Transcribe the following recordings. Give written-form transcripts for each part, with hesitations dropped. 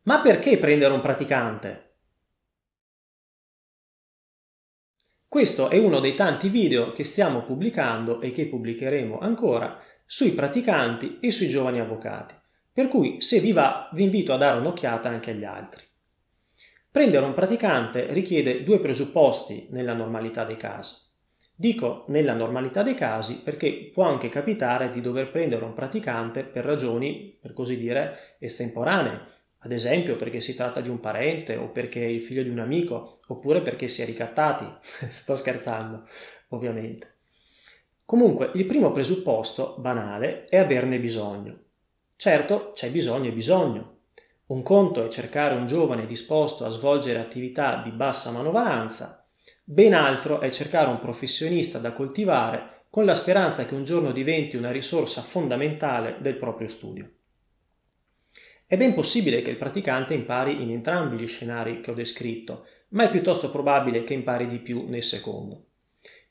Ma perché prendere un praticante? Questo è uno dei tanti video che stiamo pubblicando e che pubblicheremo ancora sui praticanti e sui giovani avvocati, per cui se vi va vi invito a dare un'occhiata anche agli altri. Prendere un praticante richiede due presupposti nella normalità dei casi. Dico nella normalità dei casi perché può anche capitare di dover prendere un praticante per ragioni, per così dire, estemporanee, ad esempio perché si tratta di un parente o perché è il figlio di un amico, oppure perché si è ricattati. Sto scherzando, ovviamente. Comunque, il primo presupposto, banale, è averne bisogno. Certo, c'è bisogno e bisogno. Un conto è cercare un giovane disposto a svolgere attività di bassa manovalanza, ben altro è cercare un professionista da coltivare con la speranza che un giorno diventi una risorsa fondamentale del proprio studio. È ben possibile che il praticante impari in entrambi gli scenari che ho descritto, ma è piuttosto probabile che impari di più nel secondo.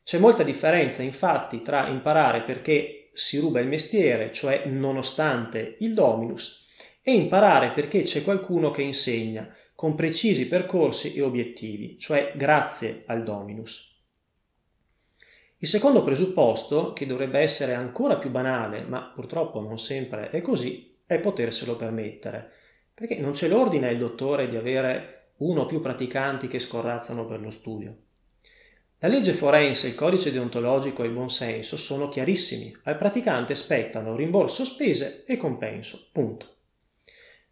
C'è molta differenza infatti tra imparare perché si ruba il mestiere, cioè nonostante il dominus, e imparare perché c'è qualcuno che insegna, con precisi percorsi e obiettivi, cioè grazie al dominus. Il secondo presupposto, che dovrebbe essere ancora più banale, ma purtroppo non sempre è così, è poterselo permettere, perché non c'è l'ordine al dottore di avere uno o più praticanti che scorrazzano per lo studio. La legge forense, il codice deontologico e il buonsenso sono chiarissimi. Al praticante spettano rimborso spese e compenso. Punto.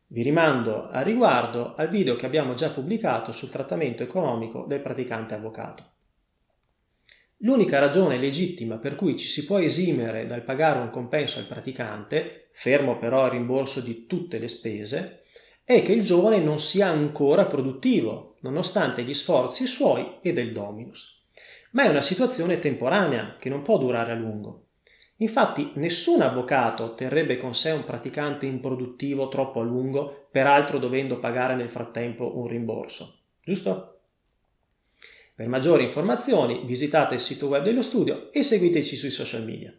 Vi rimando al riguardo al video che abbiamo già pubblicato sul trattamento economico del praticante avvocato. L'unica ragione legittima per cui ci si può esimere dal pagare un compenso al praticante, fermo però il rimborso di tutte le spese, è che il giovane non sia ancora produttivo, nonostante gli sforzi suoi e del dominus. Ma è una situazione temporanea che non può durare a lungo. Infatti nessun avvocato terrebbe con sé un praticante improduttivo troppo a lungo, peraltro dovendo pagare nel frattempo un rimborso. Giusto? Per maggiori informazioni visitate il sito web dello studio e seguiteci sui social media.